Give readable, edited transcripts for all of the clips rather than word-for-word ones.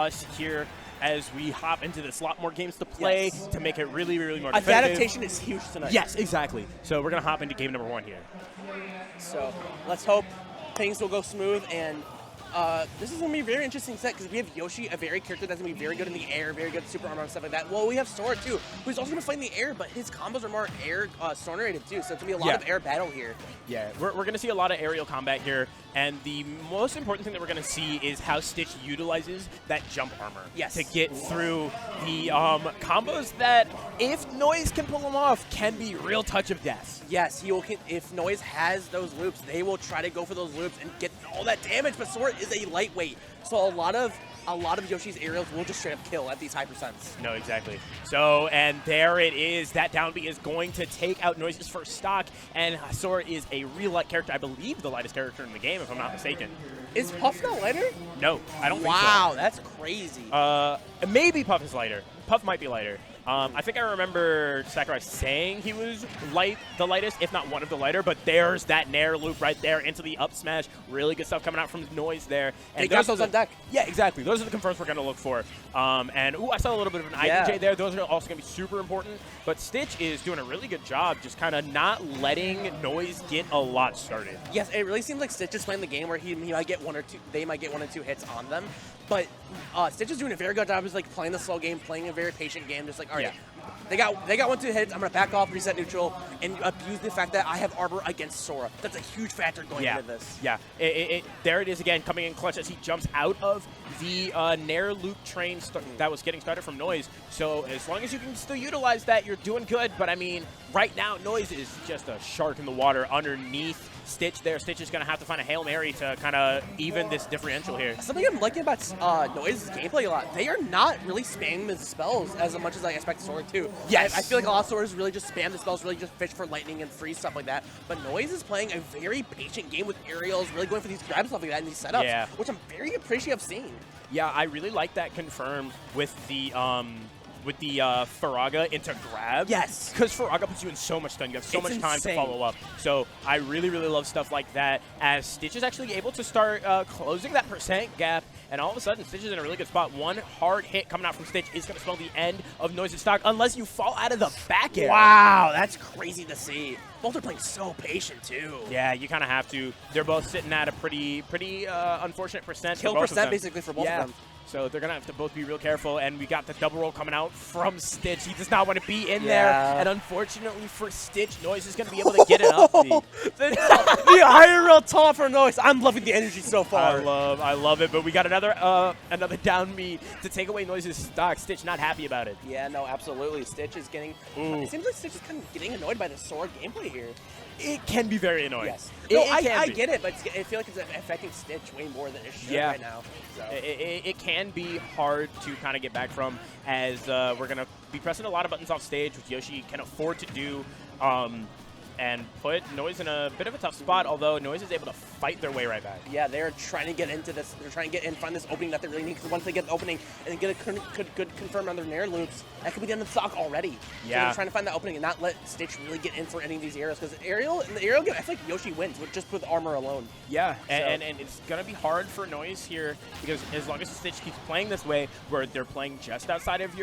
us here as we hop into this. A lot more games to play to make it really, really more The competitive. adaptation is huge tonight. Yes, exactly. So we're going to hop into game number 1 here. So let's hope things will go smooth, and this is going to be a very interesting set because we have Yoshi, a character that's going to be very good in the air, very good super armor and stuff like that. Well, we have Sora too, who's also going to fight in the air, but his combos are more air generated too, so it's going to be a lot of air battle here. Yeah, we're going to see a lot of aerial combat here, and the most important thing that we're going to see is how Stitch utilizes that jump armor to get through the combos that, if Noize can pull them off, can be real touch of death. Yes, he will. If Noize has those loops, they will try to go for those loops and get all that damage, but Sora is a lightweight, so a lot of Yoshi's aerials will just straight up kill at these high percents. No, exactly. So, and there it is. That down B is going to take out Noize's first stock, and Sora is a real light character. I believe the lightest character in the game, if I'm not mistaken. Is Puff not lighter? No, I don't think so. Wow, that's crazy. Maybe Puff is lighter. Puff might be lighter. I think I remember Sakurai saying he was the lightest, if not one of the lighter, but there's that Nair loop right there into the up smash. Really good stuff coming out from Noize there. And they got those on deck. Yeah, exactly. Those are the confirms we're going to look for. And, I saw a little bit of an IDJ there. Those are also going to be super important. But Stitch is doing a really good job just kind of not letting Noize get a lot started. Yes, it really seems like Stitch is playing the game where he might get they might get 1 or 2 hits on them. But Stitch is doing a very good job of like playing the slow game, playing a very patient game, just like, all right, they got 1, 2 hits, I'm going to back off, reset neutral, and abuse the fact that I have armor against Sora. That's a huge factor going into this. Yeah, there it is again, coming in clutch as he jumps out of the Nair loop train that was getting started from Noize. So as long as you can still utilize that, you're doing good. But I mean, right now, Noize is just a shark in the water underneath Stitch there. Stitch is going to have to find a Hail Mary to kind of even this differential here. Something I'm liking about Noize's gameplay a lot, they are not really spamming the spells as much as I expect Sora to. Yes. I feel like a lot of Soras really just spam the spells, really just fish for lightning and freeze, stuff like that. But Noize is playing a very patient game with aerials, really going for these grabs, stuff like that, in these setups, which I'm very appreciative of seeing. Yeah, I really like that confirm with the Faraga into grab. Yes. Because Faraga puts you in so much stun. You have so much time to follow up. So I really, really love stuff like that, as Stitch is actually able to start closing that percent gap, and all of a sudden Stitch is in a really good spot. One hard hit coming out from Stitch is going to spell the end of Noize's stock, unless you fall out of the back air. Wow, that's crazy to see. Both are playing so patient, too. Yeah, you kind of have to. They're both sitting at a pretty unfortunate percent. Kill percent, basically, for both of them. So they're going to have to both be real careful, and we got the double roll coming out from Stitch. He does not want to be in there, and unfortunately for Stitch, Noize is going to be able to get it up. The higher roll tall for Noize. I'm loving the energy so far. I love it, but we got another down B to take away Noize's stock. Stitch not happy about it. Yeah, no, absolutely. Stitch is getting... It seems like Stitch is kind of getting annoyed by the Sora gameplay here. It can be very annoying. Yes. No, I get it, but I feel like it's affecting Stitch way more than it should right now. So. It can be hard to kind of get back from, as we're going to be pressing a lot of buttons off stage, which Yoshi can afford to do, and put Noize in a bit of a tough spot, although Noize is able to fight their way right back. Yeah, they're trying to get into this. They're trying to get in, find this opening that they really need, because once they get the opening and then get a good confirm on their Nair loops, that could be the end of the stock already. Yeah. So they're trying to find that opening and not let Stitch really get in for any of these aerials, because in the aerial game, I feel like Yoshi wins just with armor alone. Yeah, and it's going to be hard for Noize here, because as long as Stitch keeps playing this way, where they're playing just outside of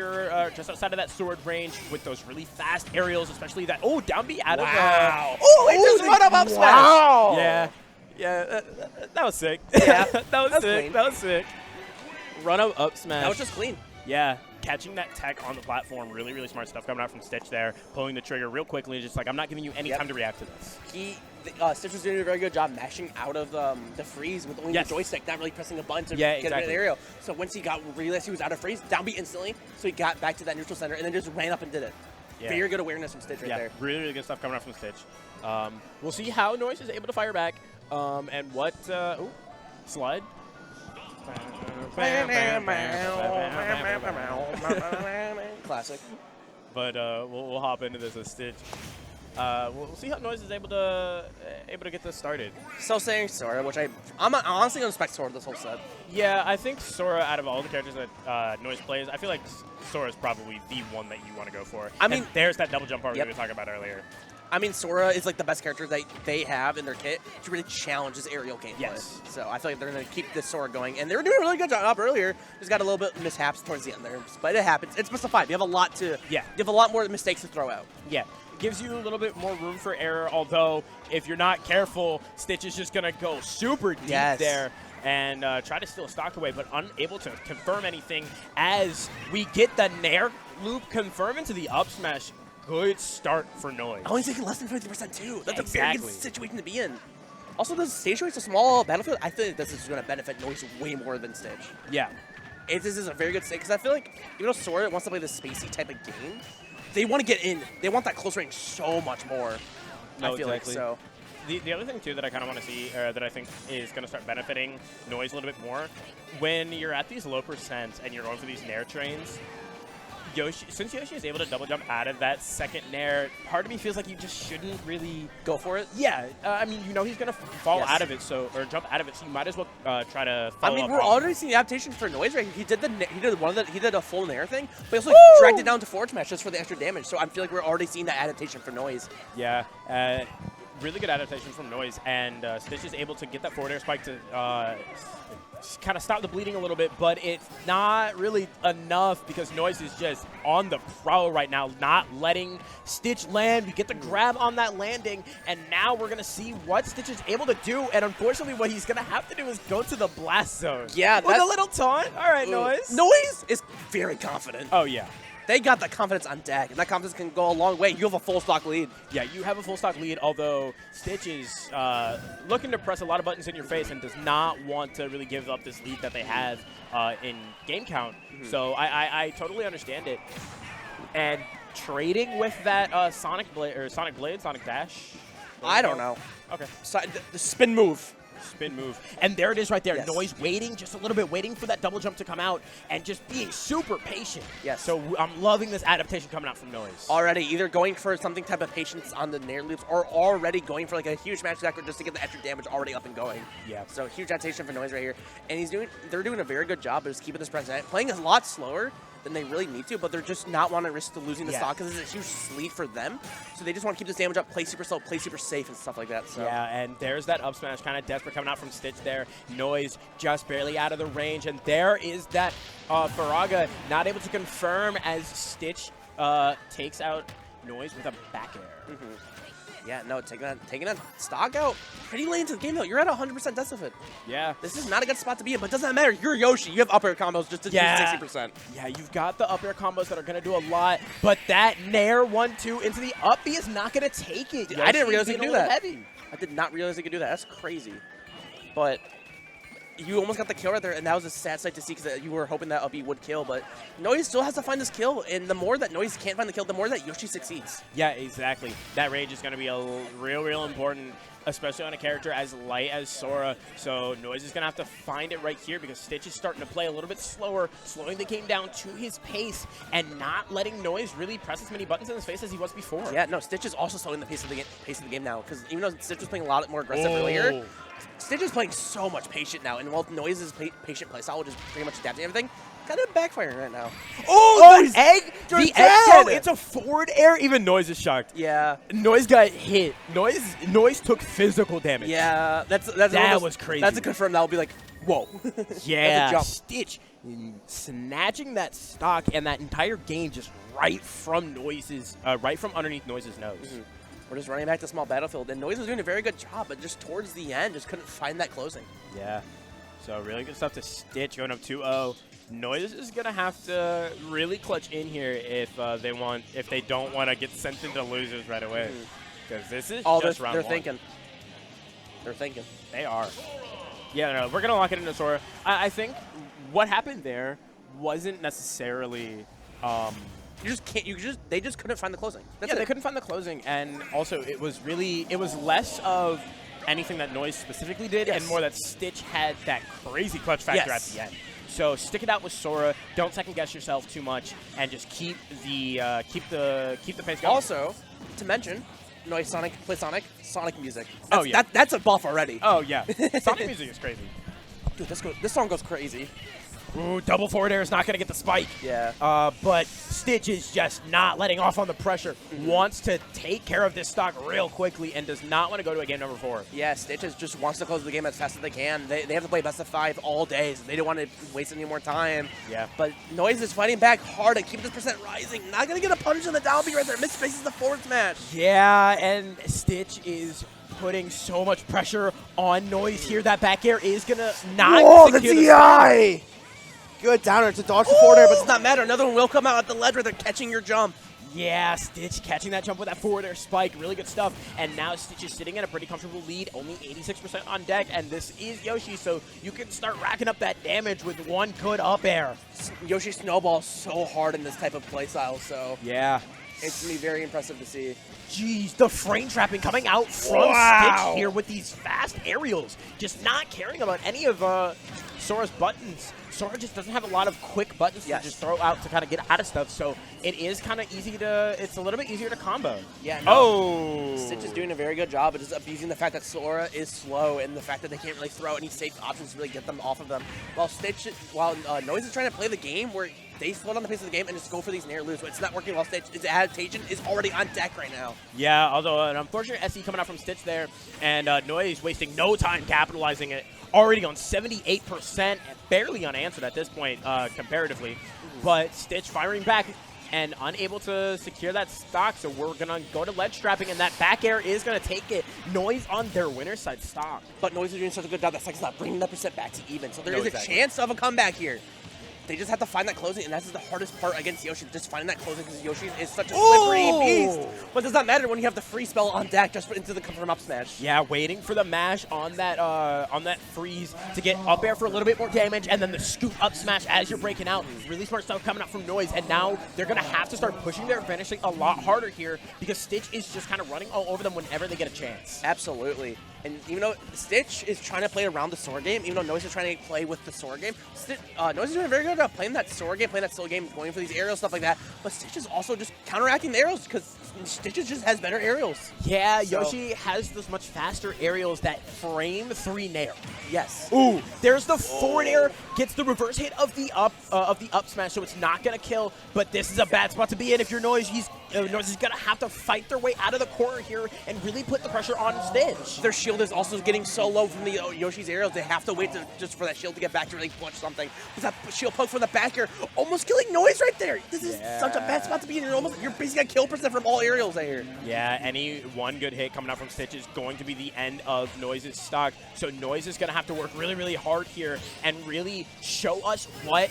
just outside of that sword range with those really fast aerials, especially that, down B out of just run up smash. Wow. Yeah, that was sick. Yeah, that was sick. Clean. That was sick. Run up smash. That was just clean. Yeah, catching that tech on the platform, really, really smart stuff coming out from Stitch there, pulling the trigger real quickly, just like, I'm not giving you any time to react to this. Stitch was doing a very good job mashing out of the freeze with only the joystick, not really pressing a button to get rid of the aerial. So once he realized he was out of freeze, down B instantly, so he got back to that neutral center and then just ran up and did it. Yeah. Very good awareness from Stitch right there. Really, really good stuff coming out from Stitch. We'll see how Noize is able to fire back, and what... slide. Classic. But we'll hop into this as Stitch. We'll see how Noize is able to get this started. So saying Sora, which I'm honestly gonna expect Sora this whole set. Yeah, I think Sora, out of all the characters that Noize plays, I feel like Sora is probably the one that you want to go for. I mean, there's that double jump part we were talking about earlier. I mean, Sora is like the best character that they have in their kit to really challenge this aerial gameplay. Yes. So I feel like they're going to keep this Sora going, and they were doing a really good job earlier. Just got a little bit mishaps towards the end there, but it happens. It's best of 5. You have a lot to. Yeah. You have a lot more mistakes to throw out. Yeah. Gives you a little bit more room for error, although if you're not careful, Stitch is just going to go super deep there and try to steal a stock away, but unable to confirm anything as we get the Nair loop confirm into the up smash. Good start for Noize. Oh, he's taking less than 50% too. That's a very good situation to be in. Also, the stage choice, a small battlefield, I feel like this is going to benefit Noize way more than Stitch. Yeah. This is a very good stage, because I feel like even though Sora wants to play this spacey type of game, they want to get in. They want that close range so much more. No, I feel like so. The other thing, too, that I kind of want to see, that I think is going to start benefiting Noize a little bit more, when you're at these low percents and you're going for these Nair trains, since Yoshi is able to double jump out of that second Nair, part of me feels like you just shouldn't really go for it. Yeah, I mean, you know he's gonna fall out of it, or jump out of it, so you might as well try to follow up. I mean, we're already seeing the adaptation for Noize, right? He did a full Nair thing, but he also dragged it down to forward smash just for the extra damage. So I feel like we're already seeing that adaptation for Noize. Yeah. Really good adaptation from Noize, and Stitch is able to get that forward air spike to kind of stop the bleeding a little bit, but it's not really enough because Noize is just on the prowl right now, not letting Stitch land. We get the grab on that landing, and now we're going to see what Stitch is able to do, and unfortunately what he's going to have to do is go to the blast zone. Yeah, with a little taunt. All right, Noize. Noize is very confident. Oh, yeah. They got the confidence on deck, and that confidence can go a long way. You have a full stock lead. Yeah, you have a full stock lead, although Stitch is looking to press a lot of buttons in your face and does not want to really give up this lead that they have in game count. So I totally understand it. And trading with that Sonic Dash? I don't know. Okay. So, the spin move. Spin move. And there it is right there. Yes. Noize waiting just a little bit, waiting for that double jump to come out and just being super patient. Yes. So I'm loving this adaptation coming out from Noize. Already either going for something type of patience on the Nair loops or already going for like a huge match attack just to get the extra damage already up and going. Yeah. So huge adaptation for Noize right here. And they're doing a very good job of just keeping this present. Playing a lot slower than they really need to, but they're just not wanting to risk losing the stock because it's a huge lead for them. So they just want to keep this damage up, play super slow, play super safe and stuff like that. So. Yeah, and there's that up smash kind of desperate coming out from Stitch there. Noize just barely out of the range, and there is that Faraga not able to confirm as Stitch takes out Noize with a back air. Yeah, no, taking that stock out pretty late into the game, though. You're at 100% decimate. Yeah. This is not a good spot to be in, but it doesn't matter. You're Yoshi. You have up air combos just to do 60%. Yeah, you've got the up air combos that are going to do a lot, but that Nair 1-2 into the up B is not going to take it. Dude, I didn't realize he could do that. Heavy. I did not realize he could do that. That's crazy. But you almost got the kill right there, and that was a sad sight to see because you were hoping that up B would kill, but Noize still has to find this kill, and the more that Noize can't find the kill, the more that Yoshi succeeds. Yeah, exactly. That rage is going to be real important, especially on a character as light as Sora. So Noize is going to have to find it right here because Stitch is starting to play a little bit slower, slowing the game down to his pace and not letting Noize really press as many buttons in his face as he was before. Yeah, no, Stitch is also slowing the pace of the game now because even though Stitch was playing a lot more aggressive earlier, Stitch is playing so much patient now, and while Noize's patient playstyle, which is pretty much adapting everything, kind of backfiring right now. Oh, the egg! The egg throw, it's a forward air. Even Noize is shocked. Yeah. Noize got hit. Noize took physical damage. Yeah, that was crazy. That's a confirm that will be like, whoa. Yeah, jump. Stitch snatching that stock and that entire game just right from underneath Noize's nose. We're just running back to small battlefield, and Noize was doing a very good job, but just towards the end, just couldn't find that closing. Yeah. So really good stuff to Stitch going up 2-0. Noize is gonna have to really clutch in here if they don't want to get sent into losers right away, because this is just round one. They're thinking. They are. Yeah, no, we're gonna lock it into Sora. I think what happened there wasn't necessarily. They just couldn't find the closing. They couldn't find the closing, and also it was less of anything that Noize specifically did, and more that Stitch had that crazy clutch factor at the end. So stick it out with Sora. Don't second guess yourself too much, and just keep the pace going. Also, to mention, Noize play Sonic music. That's a buff already. Oh yeah, Sonic music is crazy. Dude, this song goes crazy. Ooh, double forward air is not going to get the spike. Yeah. But Stitch is just not letting off on the pressure. Wants to take care of this stock real quickly and does not want to go to a game number 4. Yeah, Stitch just wants to close the game as fast as they can. They have to play best of 5 all day, so they don't want to waste any more time. Yeah. But Noize is fighting back hard and keeping this percent rising. Not going to get a punch in the down B right there. Misspaces the forward smash. Yeah, and Stitch is putting so much pressure on Noize here. That back air is going to not Whoa, the secure DI! Good downer to dodge the forward air, but it's not matter. Another one will come out at the ledge where they're catching your jump. Yeah, Stitch catching that jump with that forward air spike. Really good stuff. And now Stitch is sitting in a pretty comfortable lead, only 86% on deck. And this is Yoshi, so you can start racking up that damage with one good up air. Yoshi snowballs so hard in this type of playstyle, so yeah, it's going to be very impressive to see. Jeez, the frame trapping coming out from Stitch here with these fast aerials. Just not caring about any of Sora's buttons. Sora just doesn't have a lot of quick buttons to just throw out to kind of get out of stuff, so it is kind of easy to, it's a little bit easier to combo. Yeah, no. Stitch is doing a very good job of just abusing the fact that Sora is slow and the fact that they can't really throw any safe options to really get them off of them. While Noize is trying to play the game where they slow down the pace of the game and just go for these nair loops, but it's not working while Stitch, its adaptation is already on deck right now. Yeah, although an unfortunate SE coming out from Stitch there, and Noize wasting no time capitalizing it. Already on 78%, and barely unanswered at this point, comparatively. But Stitch firing back and unable to secure that stock, so we're going to go to ledge strapping, and that back air is going to take it. Noize on their winner's side stock. But Noize is doing such a good job that Second's not bringing that percent back to even, so there is a chance of a comeback here. They just have to find that closing, and that's the hardest part against Yoshi, just finding that closing, because Yoshi is such a slippery beast. But it does not matter when you have the free spell on deck just into the confirm up smash. Yeah, waiting for the mash on that freeze to get up air for a little bit more damage, and then the scoop up smash as you're breaking out. Really smart stuff coming out from Noize, and now they're going to have to start pushing their finishing a lot harder here, because Stitch is just kind of running all over them whenever they get a chance. Absolutely. And even though Stitch is trying to play around the Sora game, even though Noize is trying to play with the Sora game, Noize is doing very good at playing that Sora game, playing that slow game, going for these aerials, stuff like that. But Stitch is also just counteracting the aerials because Stitch just has better aerials. Yeah, so Yoshi has those much faster aerials that frame 3 nair. Yes. Ooh, there's the forward air, gets the reverse hit of the up smash, so it's not gonna kill. But this is a bad spot to be in if you're Noize. Noize is gonna have to fight their way out of the corner here and really put the pressure on Stitch. Their shield is also getting so low from the Yoshi's aerials. They have to wait just for that shield to get back to really punch something. But that shield poke from the back here, almost killing Noize right there. This is such a bad spot to be in. You're basically got kill percent from all aerials right here. Yeah, any one good hit coming out from Stitch is going to be the end of Noize's stock. So Noize is going to have to work really, really hard here and really show us what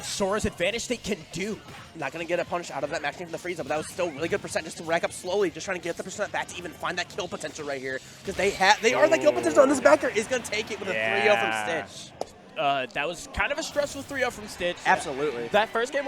Sora's advantage state can do. Not going to get a punch out of that matching from the freeze up, but that was still really good percent just to rack up slowly, just trying to get the percent back to even find that kill potential right here. Because they are the kill potential, and this backer is going to take it with a 3-0 from Stitch. That was kind of a stressful 3-0 from Stitch. Absolutely. That first game was